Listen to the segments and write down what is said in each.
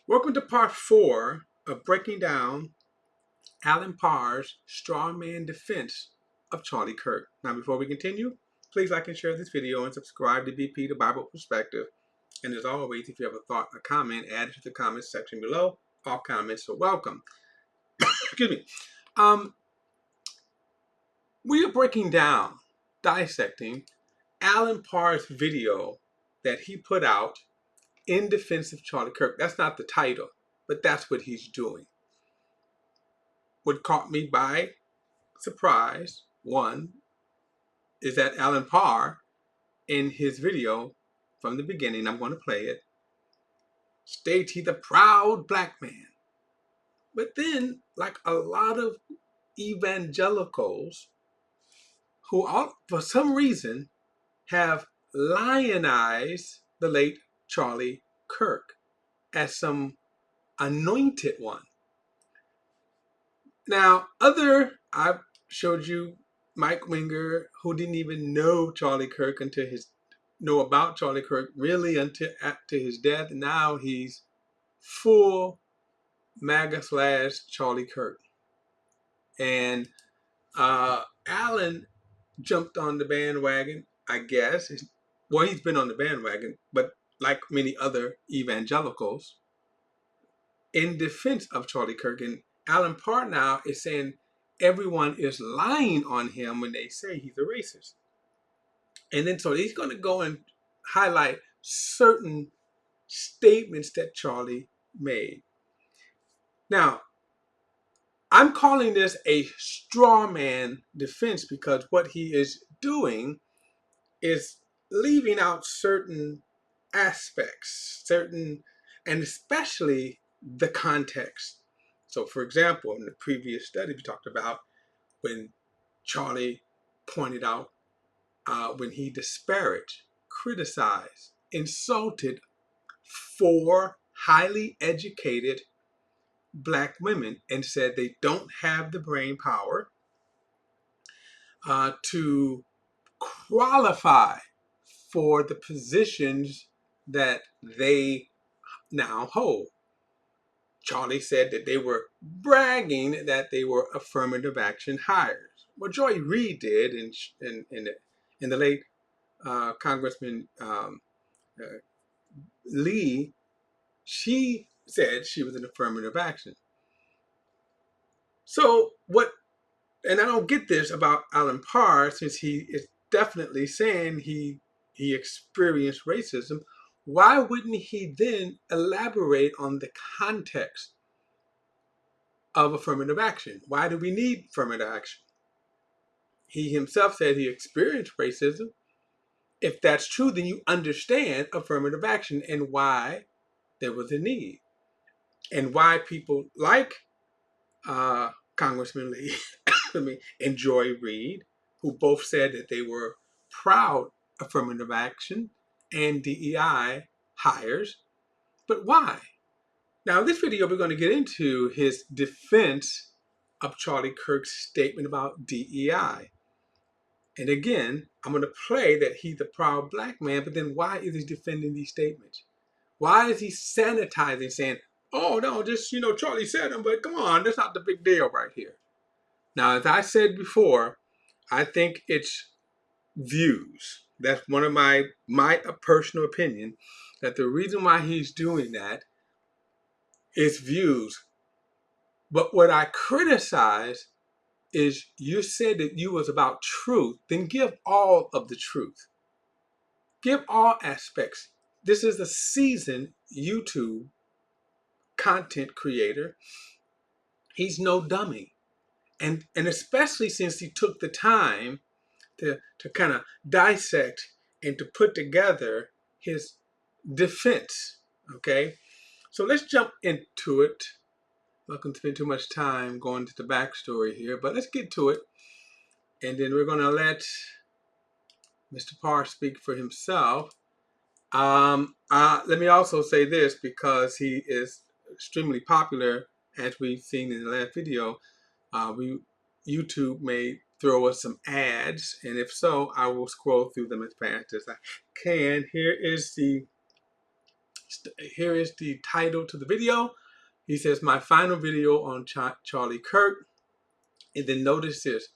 Welcome to part 4 of breaking down Allan Parr's strawman defense of Charlie Kirk. Now, before we continue, please like and share this video and subscribe to BP, the Bible Perspective. And as always, if you have a thought or comment, add it to the comments section below. All comments are welcome. Excuse me. We are breaking down, dissecting Allan Parr's video that he put out in defense of Charlie Kirk. That's not the title, but that's what he's doing. What caught me by surprise, one, is that Allan Parr, in his video from the beginning, I'm going to play it, states he's a proud black man. But then, like a lot of evangelicals who, for some reason, have lionized the late Charlie Kirk as some anointed one. Now, I've showed you Mike Winger, who didn't even know Charlie Kirk know about Charlie Kirk really until after his death. Now he's full MAGA / Charlie Kirk. And Allan jumped on the bandwagon, I guess. Well, he's been on the bandwagon, but like many other evangelicals, in defense of Charlie Kirk. And Allan Parr now is saying everyone is lying on him when they say he's a racist. And then so he's going to go and highlight certain statements that Charlie made. Now, I'm calling this a straw man defense because what he is doing is leaving out certain aspects, and especially the context. So, for example, in the previous study, we talked about when Charlie pointed out when he disparaged, criticized, insulted 4 highly educated black women and said they don't have the brain power to qualify for the positions that they now hold. Charlie said that they were bragging that they were affirmative action hires. Well, Joy Reid did, in the late Congressman Lee, she said she was an affirmative action. So and I don't get this about Allan Parr, since he is definitely saying he experienced racism. Why wouldn't he then elaborate on the context of affirmative action? Why do we need affirmative action? He himself said he experienced racism. If that's true, then you understand affirmative action and why there was a need, and why people like Congressman Lee and Joy Reid, who both said that they were proud affirmative action and DEI hires. But why? Now, in this video, we're going to get into his defense of Charlie Kirk's statement about DEI. And again, I'm going to play that he's a proud black man, but then why is he defending these statements? Why is he sanitizing, saying, oh, no, just, Charlie said them, but come on, that's not the big deal right here. Now, as I said before, I think it's views. That's one of my personal opinion, that the reason why he's doing that is views. But what I criticize is, you said that you was about truth, then give all of the truth. Give all aspects. This is a seasoned YouTube content creator. He's no dummy. And especially since he took the time to kind of dissect and to put together his defense. Okay? So let's jump into it. I'm not going to spend too much time going to the backstory here, but let's get to it. And then we're going to let Mr. Parr speak for himself. Let me also say this, because he is extremely popular, as we've seen in the last video. YouTube may throw us some ads, and if so, I will scroll through them as fast as I can. Here is the Here is the title to the video. He says, my final video on Charlie Kirk. And then notice this,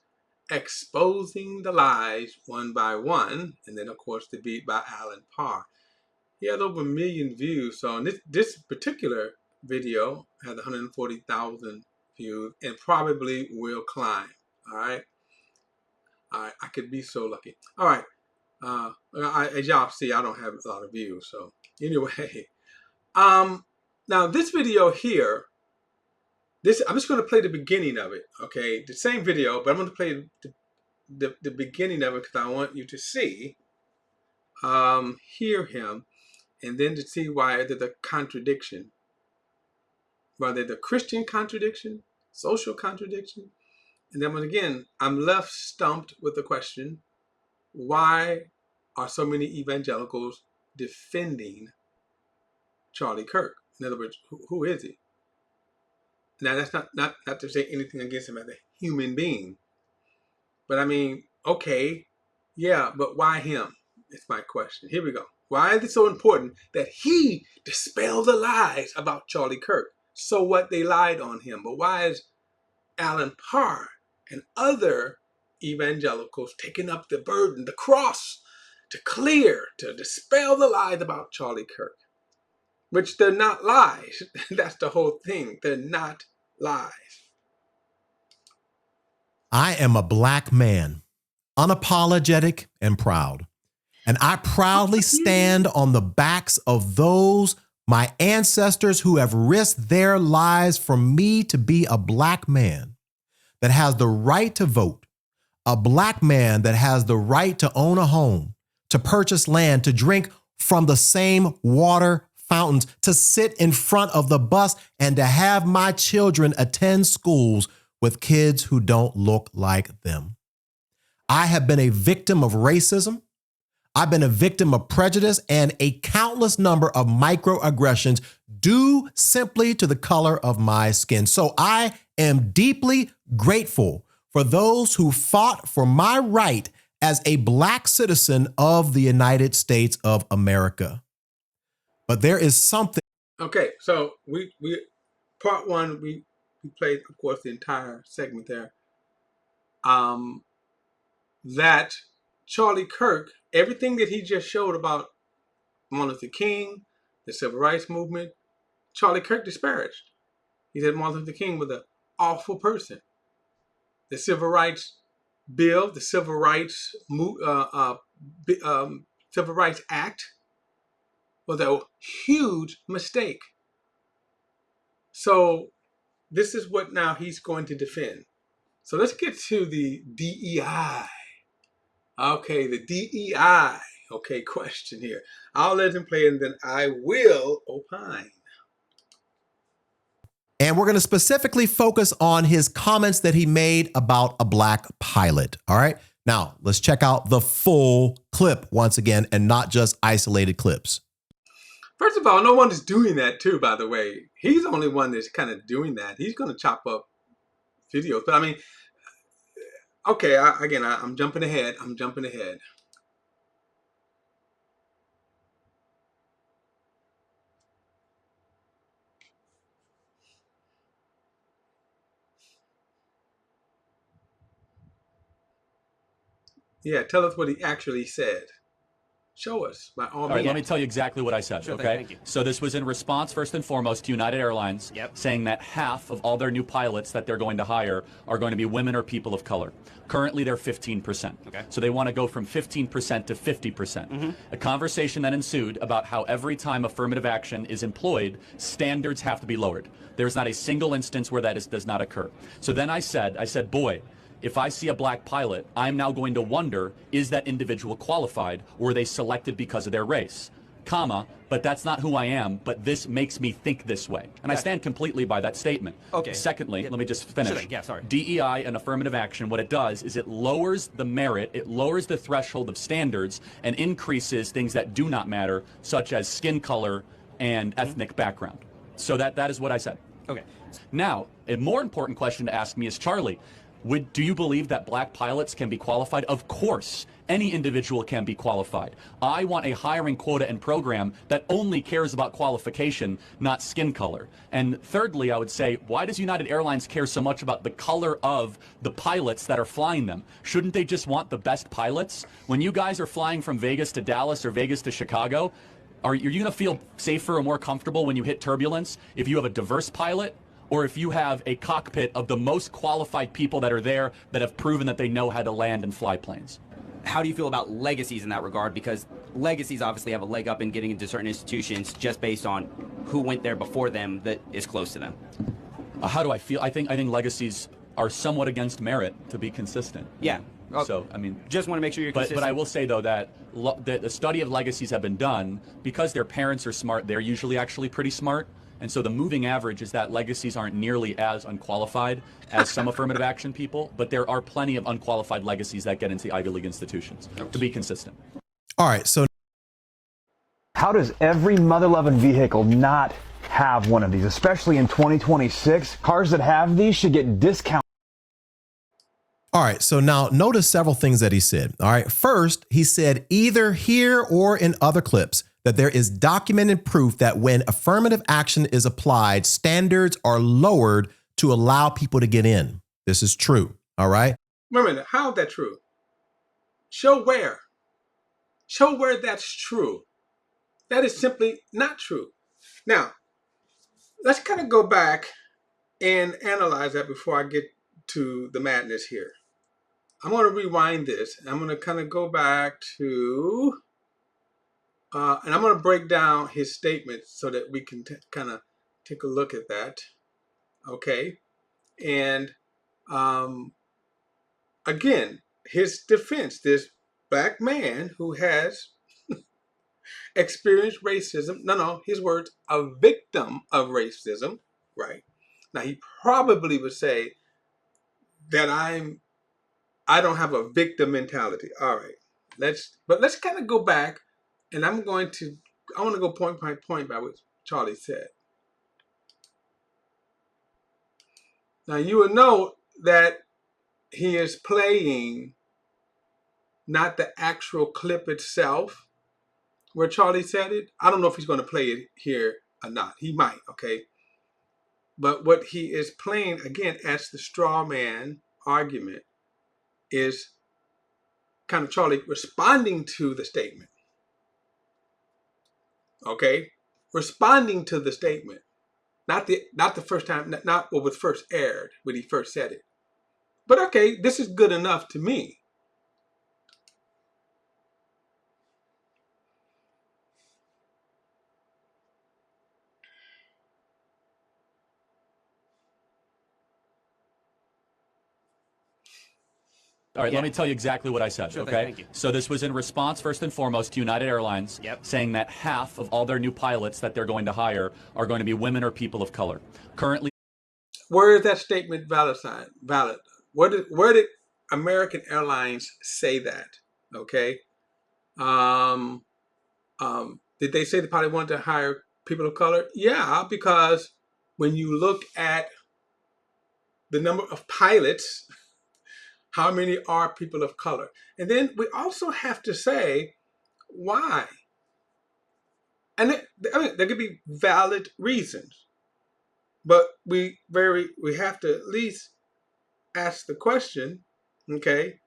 exposing the lies one by one. And then, of course, the beat by Allan Parr. He had over 1 million views. So this particular video has 140,000 views and probably will climb. All right. I could be so lucky. All right. As y'all see, I don't have a lot of views. So anyway, now this video here, I'm just going to play the beginning of it. Okay, the same video, but I'm going to play the beginning of it because I want you to see, hear him, and then to see why there's a contradiction, whether the Christian contradiction, social contradiction, and then again, I'm left stumped with the question: why are so many evangelicals defending Charlie Kirk? In other words, who is he? Now, that's not to say anything against him as a human being. But I mean, okay, yeah, but why him? It's my question. Here we go. Why is it so important that he dispel the lies about Charlie Kirk? So what, they lied on him. But why is Allan Parr and other evangelicals taking up the burden, the cross, to dispel the lies about Charlie Kirk? Which they're not lies. That's the whole thing. They're not lies. I am a black man, unapologetic and proud. And I proudly stand on the backs of those, my ancestors, who have risked their lives for me to be a black man that has the right to vote, a black man that has the right to own a home, to purchase land, to drink from the same water fountains, to sit in front of the bus, and to have my children attend schools with kids who don't look like them. I have been a victim of racism. I've been a victim of prejudice and a countless number of microaggressions due simply to the color of my skin. So I am deeply grateful for those who fought for my right as a black citizen of the United States of America. But there is something. Okay, so we part one, we played, of course, the entire segment there. That Charlie Kirk, everything that he just showed about Martin Luther King, the Civil Rights Movement, Charlie Kirk disparaged. He said Martin Luther King was an awful person. The Civil Rights Bill, the Civil Rights Act was a huge mistake. So this is what now he's going to defend. So let's get to the DEI. Okay, the DEI. Okay, question here. I'll let him play and then I will opine. And we're going to specifically focus on his comments that he made about a black pilot. All right. Now, let's check out the full clip once again and not just isolated clips. First of all, no one is doing that too, by the way. He's the only one that's kind of doing that. He's going to chop up videos. But I mean, okay, I'm jumping ahead. Yeah, tell us what he actually said. Show us, by all means. All right, let me tell you exactly what I said, Sure okay? thing, thank you. So this was in response, first and foremost, to United Airlines saying that half of all their new pilots that they're going to hire are going to be women or people of color. Currently, they're 15%. Okay. So they want to go from 15% to 50%. A conversation then ensued about how every time affirmative action is employed, standards have to be lowered. There's not a single instance where that does not occur. So then I said, boy, if I see a black pilot, I'm now going to wonder, is that individual qualified, or were they selected because of their race? Comma, but that's not who I am, but this makes me think this way. And I stand completely by that statement. Okay. Secondly, let me just finish. Sure thing. Yeah, sorry. DEI and affirmative action, what it does is it lowers the merit, it lowers the threshold of standards, and increases things that do not matter, such as skin color and ethnic background. So that is what I said. Okay. Now, a more important question to ask me is, Charlie, Do you believe that black pilots can be qualified? Of course, any individual can be qualified. I want a hiring quota and program that only cares about qualification, not skin color. And thirdly, I would say, why does United Airlines care so much about the color of the pilots that are flying them? Shouldn't they just want the best pilots? When you guys are flying from Vegas to Dallas or Vegas to Chicago, are you going to feel safer or more comfortable when you hit turbulence if you have a diverse pilot, or if you have a cockpit of the most qualified people that are there that have proven that they know how to land and fly planes? How do you feel about legacies in that regard? Because legacies obviously have a leg up in getting into certain institutions just based on who went there before them that is close to them. How do I feel? I think legacies are somewhat against merit, to be consistent. Yeah. So, I mean, just want to make sure you're consistent. But I will say, though, that the study of legacies have been done because their parents are smart. They're usually actually pretty smart. And so the moving average is that legacies aren't nearly as unqualified as some affirmative action people, but there are plenty of unqualified legacies that get into Ivy League institutions, to be consistent. All right, so how does every mother-loving vehicle not have one of these, especially in 2026? Cars that have these should get discounted. all right, so now notice several things that he said. All right, first, he said either here or in other clips that there is documented proof that when affirmative action is applied, standards are lowered to allow people to get in. This is true. All right. Wait a minute. How is that true? Show where. Show where that's true. That is simply not true. Now, let's kind of go back and analyze that before I get to the madness here. I'm going to rewind this. I'm going to kind of go back to, and I'm going to break down his statement so that we can kind of take a look at that. Okay. And again, his defense, this black man who has experienced racism, his words, a victim of racism, right? Now, he probably would say that I don't have a victim mentality. All right, let's kind of go back, and I want to go point by point by what Charlie said. Now, you will note that he is playing not the actual clip itself where Charlie said it. I don't know if he's going to play it here or not. He might, okay? But what he is playing, again, as the straw man argument, is kind of Charlie responding to the statement. Okay? Responding to the statement. Not the first time, not what was first aired when he first said it. But okay, this is good enough to me. All right, let me tell you exactly what I said, Sure okay? thing, thank you. So this was in response, first and foremost, to United Airlines saying that half of all their new pilots that they're going to hire are going to be women or people of color. Currently, where is that statement valid? Where did American Airlines say that? Okay. Did they say they probably wanted to hire people of color? Yeah, because when you look at the number of pilots, how many are people of color? And then we also have to say why. And there could be valid reasons, but we have to at least ask the question. Okay,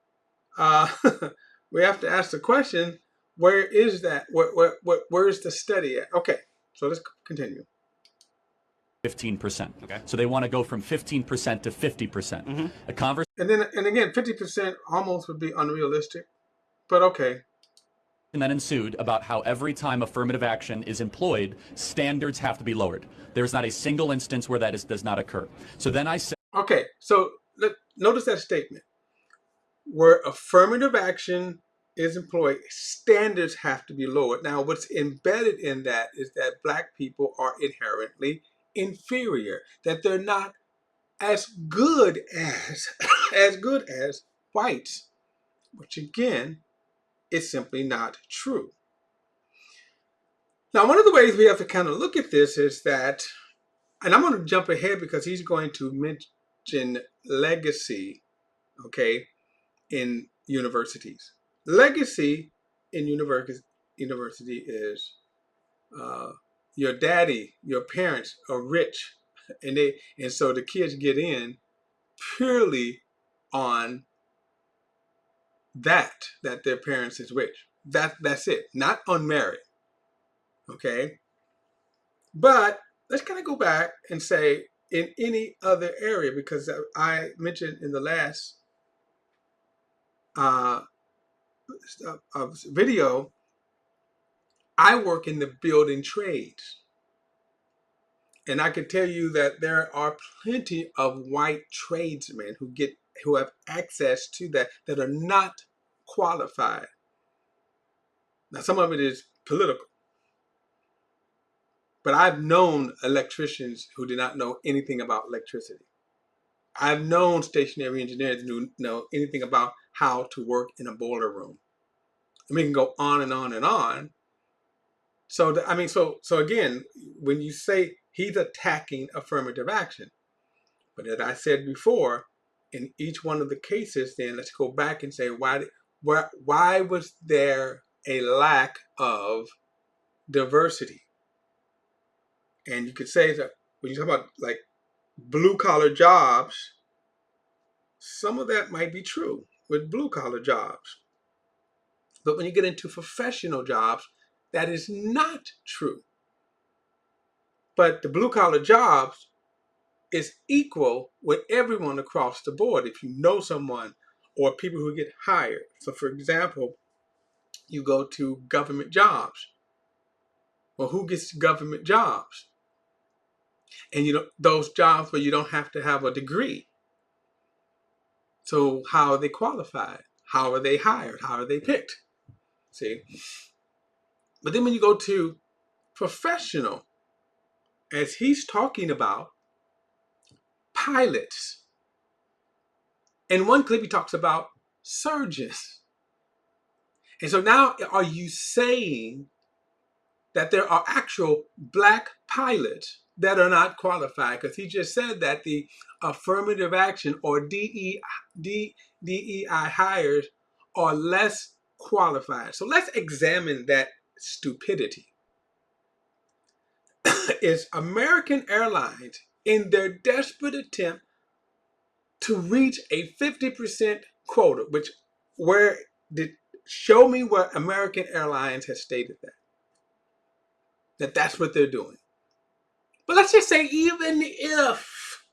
we have to ask the question: where is that? Where's the study at? Okay, so let's continue. 15%. Okay. So they want to go from 15% to 50%. A conversation. And again, 50% almost would be unrealistic, but okay. And then ensued about how every time affirmative action is employed, standards have to be lowered. There's not a single instance where that does not occur. So then I said, okay, so notice that statement. Where affirmative action is employed, standards have to be lowered. Now, what's embedded in that is that black people are inherently inferior, that they're not as good as whites, which again is simply not true. Now, one of the ways we have to kind of look at this is that, and I'm going to jump ahead because he's going to mention legacy okay, in universities. Legacy in university is your daddy, your parents are rich, and so the kids get in purely on that their parents is rich. That's it, not on merit. Okay, but let's kind of go back and say in any other area, because I mentioned in the last uh, video, I work in the building trades. And I can tell you that there are plenty of white tradesmen who have access to that are not qualified. Now, some of it is political, but I've known electricians who did not know anything about electricity. I've known stationary engineers who know anything about how to work in a boiler room. And we can go on and on and on. So again, when you say he's attacking affirmative action, but as I said before, in each one of the cases, then let's go back and say why was there a lack of diversity? And you could say that when you talk about like blue collar jobs, some of that might be true with blue collar jobs. But when you get into professional jobs, that is not true. But the blue collar jobs is equal with everyone across the board. If you know someone or people who get hired. So for example, you go to government jobs. Well, who gets government jobs? And those jobs where you don't have to have a degree. So how are they qualified? How are they hired? How are they picked? See? But then when you go to professional, as he's talking about pilots, in one clip he talks about surgeons. And so now are you saying that there are actual black pilots that are not qualified? Because he just said that the affirmative action or DEI hires are less qualified. So let's examine that stupidity. Is American Airlines, in their desperate attempt to reach a 50% quota, show me where American Airlines has stated that's what they're doing. But let's just say even if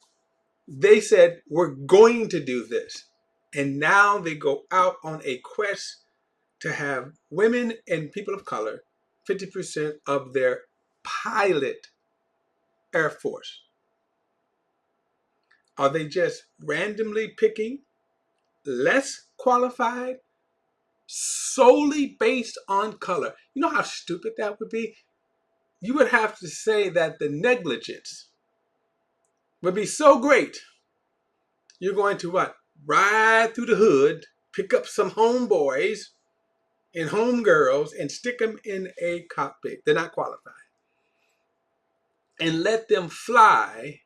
they said we're going to do this, and now they go out on a quest to have women and people of color 50% of their pilot air force. Are they just randomly picking less qualified solely based on color? You know how stupid that would be? You would have to say that the negligence would be so great. You're going to what? Ride through the hood, pick up some homeboys and homegirls and stick them in a cockpit. They're not qualified. And let them fly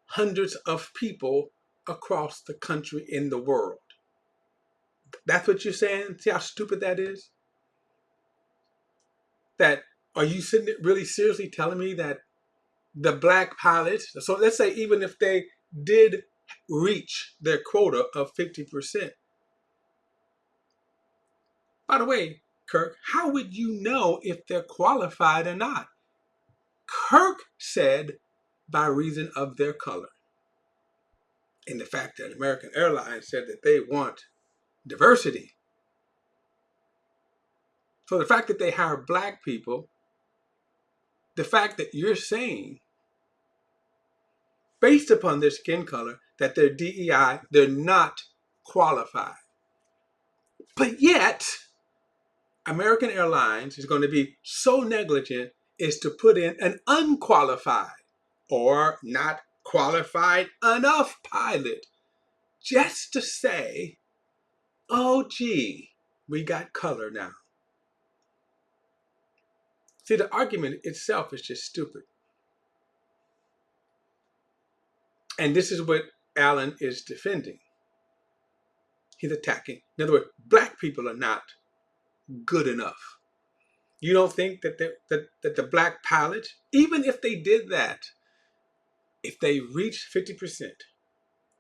hundreds of people across the country in the world. That's what you're saying? See how stupid that is? Are you really seriously telling me that the black pilots, so let's say even if they did reach their quota of 50%. By the way, Kirk, how would you know if they're qualified or not? Kirk said by reason of their color. And the fact that American Airlines said that they want diversity. So the fact that they hire black people, the fact that you're saying, based upon their skin color, that they're DEI, they're not qualified. But yet, American Airlines is going to be so negligent as to put in an unqualified or not qualified enough pilot just to say, oh, gee, we got color now. See, the argument itself is just stupid. And this is what Allan is defending. he's attacking. In other words, black people are not good enough. You don't think that the black pilots, even if they did that, if they reached 50%,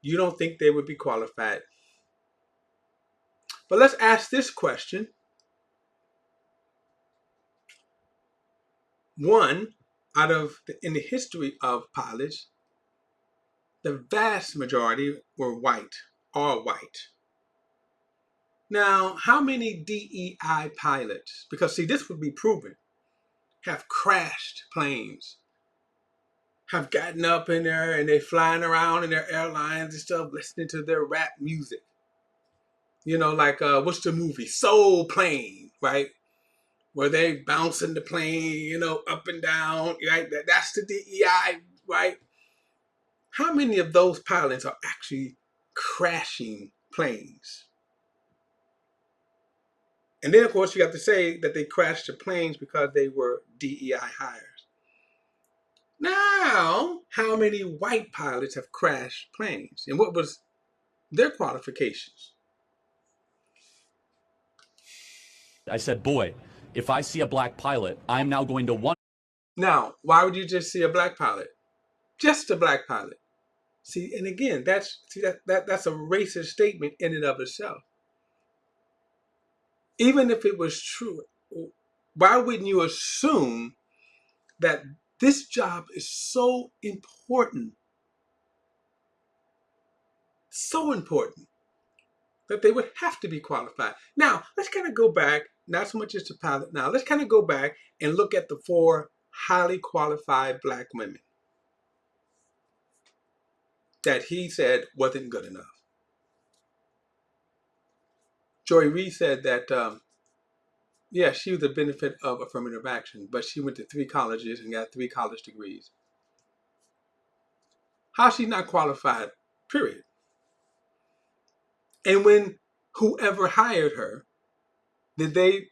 you don't think they would be qualified? But let's ask this question. One, in the history of pilots, the vast majority were white, all white. Now, how many DEI pilots, because see, this would be proven, have crashed planes, have gotten up in there and they're flying around in their airlines and stuff, listening to their rap music. You know, like, what's the movie? Soul Plane, right? Where they bouncing the plane, you know, up and down, right? That's the DEI, right? How many of those pilots are actually crashing planes? And then, of course, you have to say that they crashed the planes because they were DEI hires. Now, how many white pilots have crashed planes? And what was their qualifications? I said, boy, if I see a black pilot, I'm now going to want. Now, why would you just see a black pilot? Just a black pilot. See, and again, that's a racist statement in and of itself. Even if it was true, why wouldn't you assume that this job is so important, that they would have to be qualified? Now, let's kind of go back, not so much as the pilot now, let's kind of go back and look at the 4 highly qualified black women that he said wasn't good enough. Joy Reid said that, yeah, she was the benefit of affirmative action, but she went to 3 colleges and got 3 college degrees. How's she not qualified, period? And when whoever hired her, did they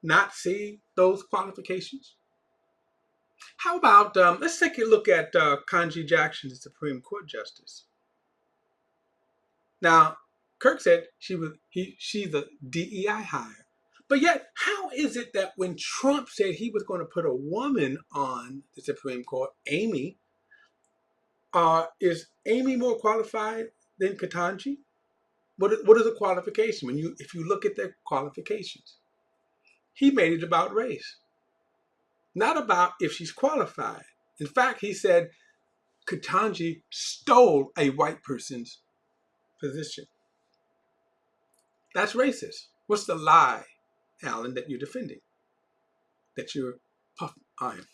not see those qualifications? How about, let's take a look at Ketanji Jackson, the Supreme Court Justice. Now, Kirk said she's a DEI hire. But yet, how is it that when Trump said he was going to put a woman on the Supreme Court, Amy, is Amy more qualified than Ketanji? What is the qualification? If you look at their qualifications, he made it about race, not about if she's qualified. In fact, he said Ketanji stole a white person's position. That's racist. What's the lie, Allan, that you're defending? That you're puffing iron?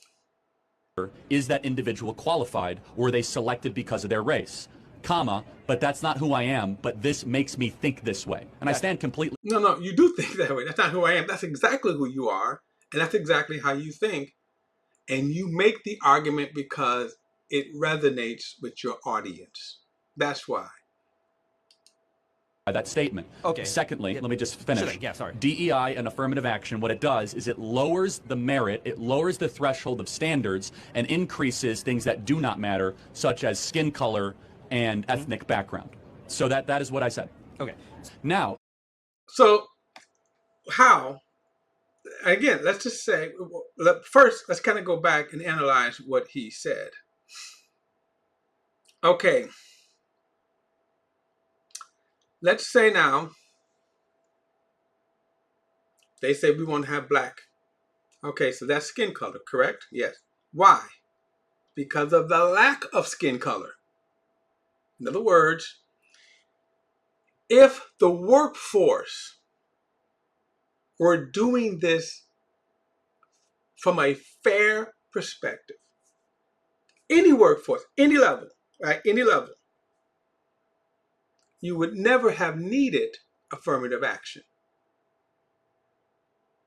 Is that individual qualified, or were they selected because of their race? Comma, but that's not who I am, but this makes me think this way. And I stand completely. No, you do think that way. That's not who I am. That's exactly who you are. And that's exactly how you think. And you make the argument because it resonates with your audience. That's why. That statement. Okay. Secondly, let me just finish. Sure, yeah, sorry. DEI and affirmative action, what it does is it lowers the merit, it lowers the threshold of standards, and increases things that do not matter, such as skin color and ethnic background. So that is what I said. Okay. Now. So how, again, let's just say, first, let's kind of go back and analyze what he said. Okay. Let's say now, they say we want to have black. Okay, so that's skin color, correct? Yes. Why? Because of the lack of skin color. In other words, if the workforce were doing this from a fair perspective, any workforce, any level, right? Any level, you would never have needed affirmative action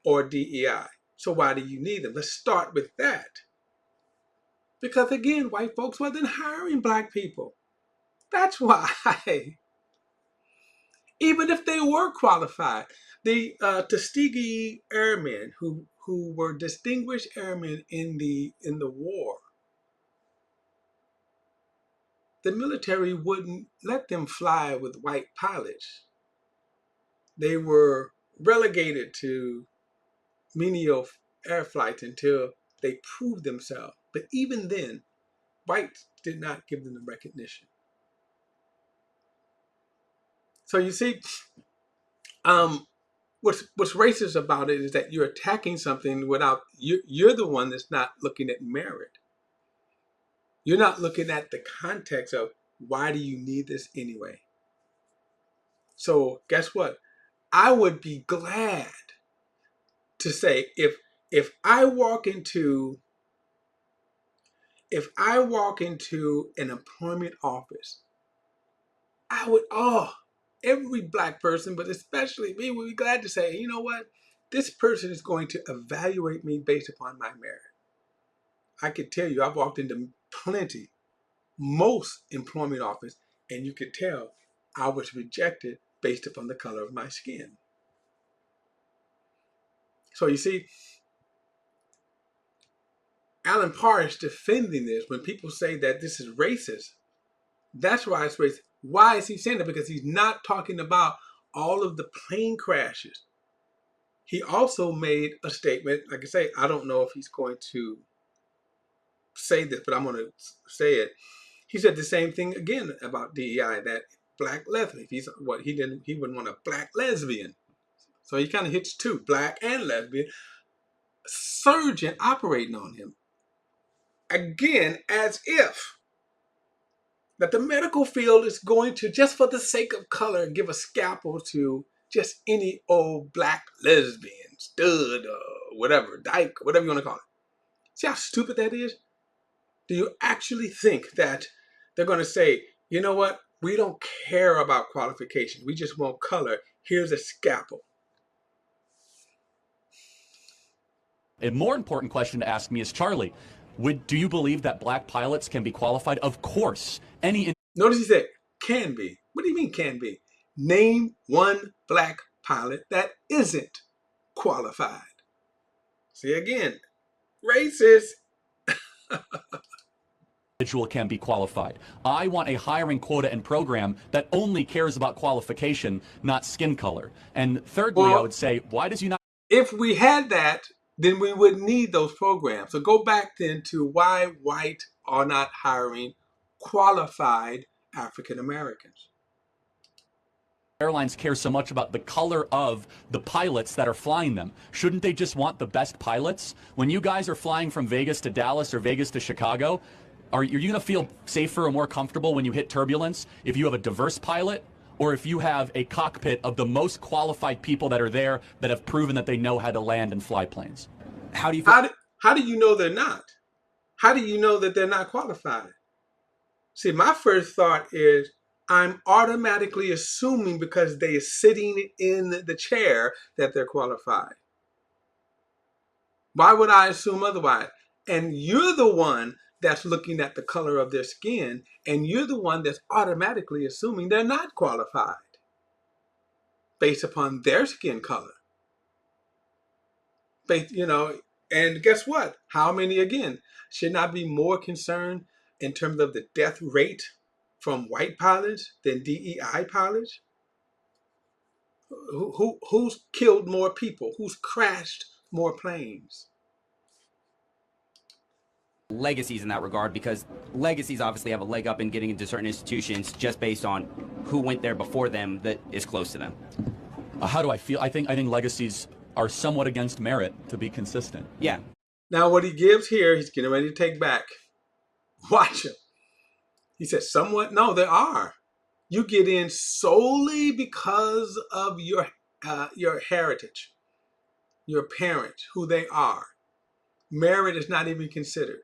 or DEI. So why do you need them? Let's start with that. Because again, white folks wasn't hiring black people. That's why. Even if they were qualified, the Tuskegee Airmen who were distinguished airmen in the war, the military wouldn't let them fly with white pilots they were relegated to menial air flights until they proved themselves. But even then, whites did not give them the recognition. So you see, what's racist about it is that you're attacking something without you're the one that's not looking at merit. You're not looking at the context of why do you need this anyway. So guess what? I would be glad to say if I walk into an employment office, I would every black person, but especially me, would be glad to say, you know what? This person is going to evaluate me based upon my merit. I could tell you, I've walked into most employment office, and you could tell I was rejected based upon the color of my skin. So you see, Allan Parr is defending this when people say that this is racist. That's why it's racist. Why is he saying that? Because he's not talking about all of the plane crashes. He also made a statement, like I say, I don't know if he's going to say this, but I'm going to say it. He said the same thing again about DEI, that black lesbian. He wouldn't want a black lesbian. So he kind of hits two, black and lesbian, surgeon operating on him. Again, as if that the medical field is going to, just for the sake of color, give a scalpel to just any old black lesbian, stud, whatever, dyke, whatever you want to call it. See how stupid that is? Do you actually think that they're going to say, you know what? We don't care about qualification. We just want color. Here's a scalpel. A more important question to ask me is, Charlie, do you believe that black pilots can be qualified? Of course. Notice he said, can be. What do you mean can be? Name one black pilot that isn't qualified. See again, racist. Individual can be qualified. I want a hiring quota and program that only cares about qualification, not skin color. And thirdly, I would say, why does you not? If we had that, then we would need those programs. So go back then to why white are not hiring qualified African Americans. Airlines care so much about the color of the pilots that are flying them. Shouldn't they just want the best pilots? When you guys are flying from Vegas to Dallas or Vegas to Chicago, are you going to feel safer or more comfortable when you hit turbulence if you have a diverse pilot, or if you have a cockpit of the most qualified people that are there that have proven that they know how to land and fly planes? How do you feel? How do you know they're not? How do you know that they're not qualified? See, my first thought is I'm automatically assuming because they are sitting in the chair that they're qualified. Why would I assume otherwise? And you're the one that's looking at the color of their skin, and you're the one that's automatically assuming they're not qualified based upon their skin color. And guess what? How many, again, should not be more concerned in terms of the death rate from white pilots than DEI pilots? Who's killed more people? Who's crashed more planes? Legacies in that regard, because legacies obviously have a leg up in getting into certain institutions just based on who went there before them that is close to them. How do I feel? I think legacies are somewhat against merit, to be consistent. Yeah. Now what he gives here, he's getting ready to take back. Watch him. He says somewhat. No, there are. You get in solely because of your heritage, your parents, who they are. Merit is not even considered.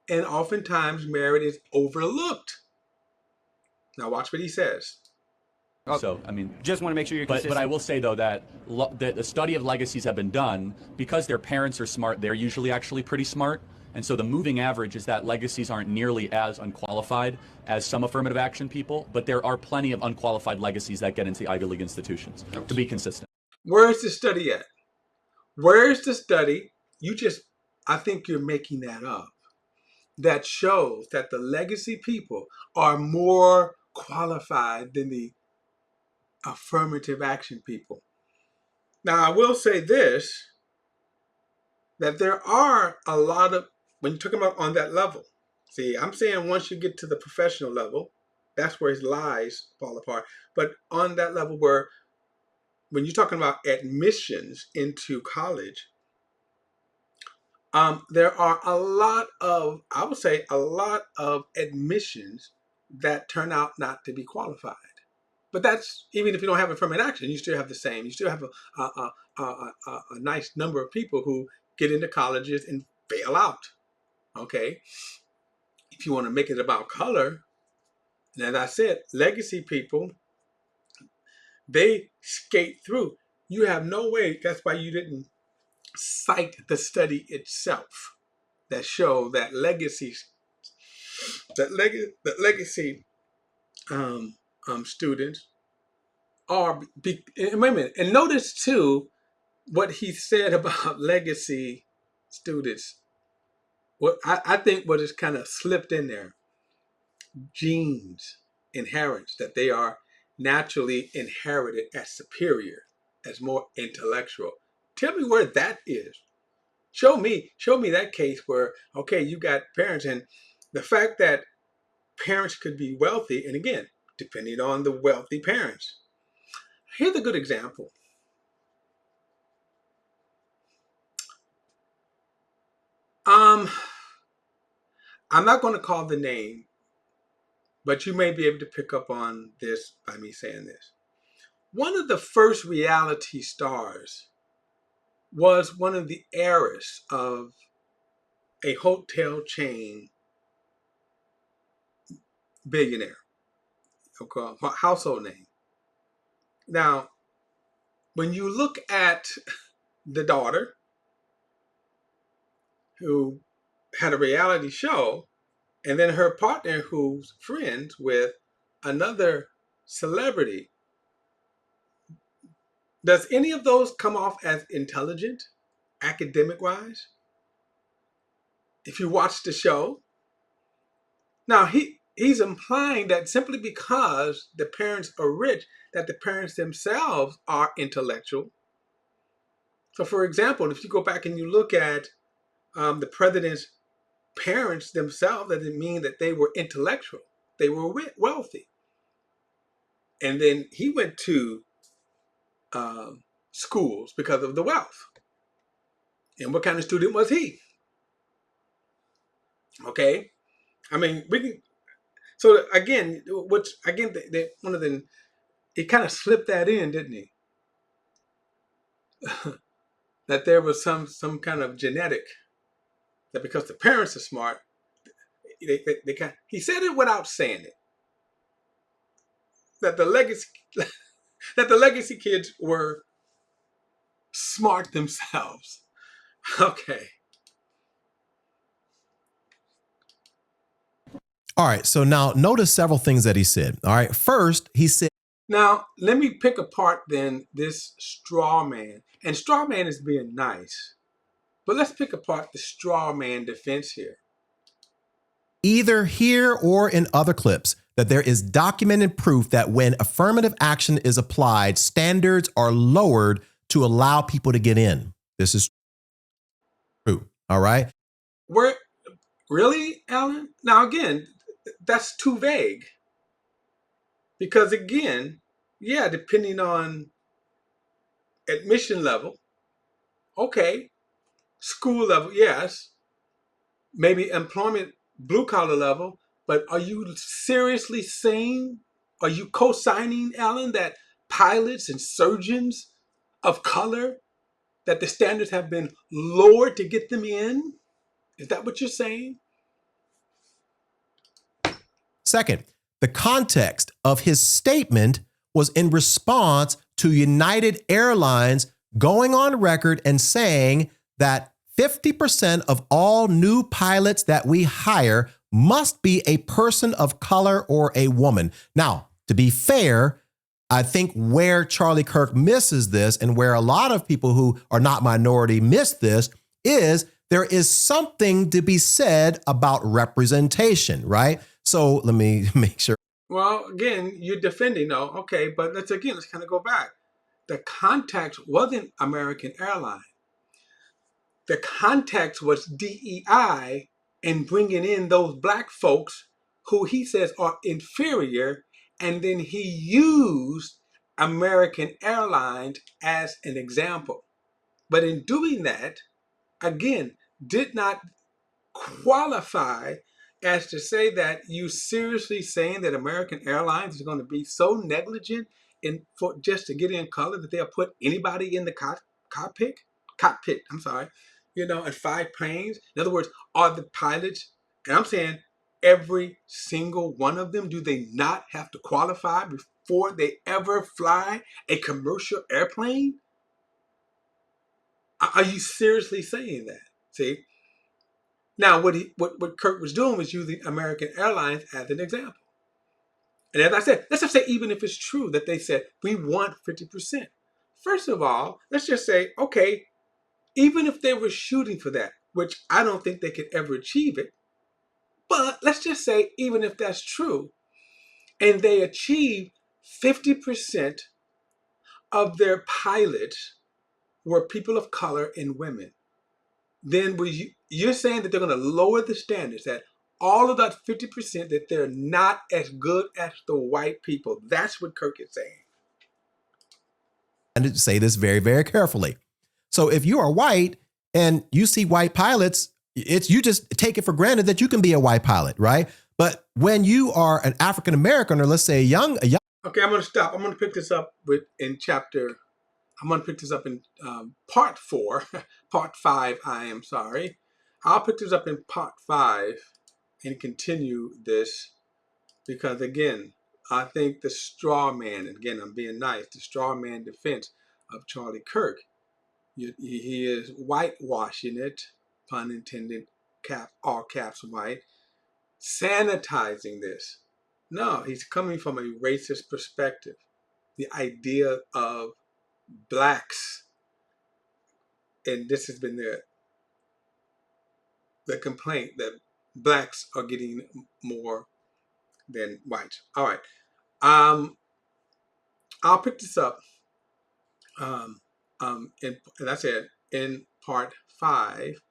And oftentimes merit is overlooked. Now watch what he says. So, I mean, just want to make sure you're consistent. But I will say, though, that the study of legacies have been done because their parents are smart. They're usually actually pretty smart. And so the moving average is that legacies aren't nearly as unqualified as some affirmative action people, but there are plenty of unqualified legacies that get into the Ivy League institutions, to be consistent. Where's the study at? Where's the study? I think you're making that up. That shows that the legacy people are more qualified than the affirmative action people. Now, I will say this, that there are a lot of, when you're talking about on that level, see, I'm saying once you get to the professional level, that's where his lies fall apart. But on that level where, when you're talking about admissions into college, there are a lot of, I would say, a lot of admissions that turn out not to be qualified. But that's, even if you don't have affirmative action, you still have the same. You still have a nice number of people who get into colleges and fail out. Okay, if you want to make it about color, and as I said, legacy people, they skate through. You have no way. That's why you didn't cite the study itself that show that legacy students are. Wait a minute, and notice too what he said about legacy students. What I think what is kind of slipped in there, genes, inheritance, that they are naturally inherited as superior, as more intellectual. Tell me where that is. Show me that case where, okay, you got parents, and the fact that parents could be wealthy, and again, depending on the wealthy parents. Here's a good example. I'm not going to call the name, but you may be able to pick up on this by me saying this. One of the first reality stars was one of the heirs of a hotel chain billionaire, okay, household name. Now, when you look at the daughter who had a reality show, and then her partner who's friends with another celebrity, does any of those come off as intelligent, academic-wise? If you watch the show, now he's implying that simply because the parents are rich, that the parents themselves are intellectual. So, for example, if you go back and you look at the president's parents themselves, doesn't mean that they were intellectual. They were wealthy. And then he went to schools because of the wealth. And what kind of student was he? Okay, I mean, we can. So again, one of the, he kind of slipped that in, didn't he? That there was some kind of genetic, that because the parents are smart, they kind. He said it without saying it. That the legacy kids were smart themselves. Okay. All right. So now notice several things that he said. All right. First, he said, Now, let me pick apart then this straw man. And straw man is being nice. But let's pick apart the straw man defense here. either here or in other clips, that there is documented proof that when affirmative action is applied, standards are lowered to allow people to get in. This is true. All right. Really, Allan? Now, again, that's too vague. Because again, yeah, depending on admission level, okay, school level, yes, maybe employment, blue collar level, but are you seriously saying, are you co-signing, Allan, that pilots and surgeons of color, that the standards have been lowered to get them in? Is that what you're saying? Second, the context of his statement was in response to United Airlines going on record and saying that 50% of all new pilots that we hire must be a person of color or a woman. Now, to be fair, I think where Charlie Kirk misses this, and where a lot of people who are not minority miss this, is there is something to be said about representation, right? So let me make sure. Well, again, you're defending, though. Okay, but let's kind of go back. The context wasn't American Airlines. The context was DEI and bringing in those black folks who he says are inferior, and then he used American Airlines as an example. But in doing that, again, did not qualify as to say that you seriously saying that American Airlines is going to be so negligent in for just to get in color that they'll put anybody in the cockpit. I'm sorry, and 5 planes. In other words, are the pilots? And I'm saying every single one of them. Do they not have to qualify before they ever fly a commercial airplane? Are you seriously saying that? See. Now, what Kirk was doing was using American Airlines as an example. And as I said, let's just say even if it's true that they said, we want 50%. First of all, let's just say, okay, even if they were shooting for that, which I don't think they could ever achieve it, but let's just say even if that's true, and they achieve 50% of their pilots were people of color and women, then you're saying that they're going to lower the standards, that all of that 50%, that they're not as good as the white people. That's what Kirk is saying. And to say this very, very carefully. So if you are white and you see white pilots, you just take it for granted that you can be a white pilot, right? But when you are an African American, or let's say a young. Okay, I'm going to stop. I'm going to pick this up in part 4, part 5. I am sorry. I'll pick this up in part 5 and continue this, because again, I think the straw man, and again, I'm being nice, the straw man defense of Charlie Kirk, he is whitewashing it, pun intended, all caps white, sanitizing this. No, he's coming from a racist perspective. The idea of blacks, and this has been the complaint that blacks are getting more than whites. All right. I'll pick this up, and I said in part 5.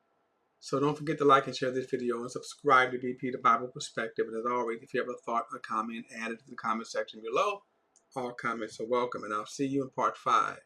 So don't forget to like and share this video and subscribe to BP the Bible Perspective. And as always, if you have a thought or comment, add it to the comment section below. All comments are welcome, and I'll see you in part 5.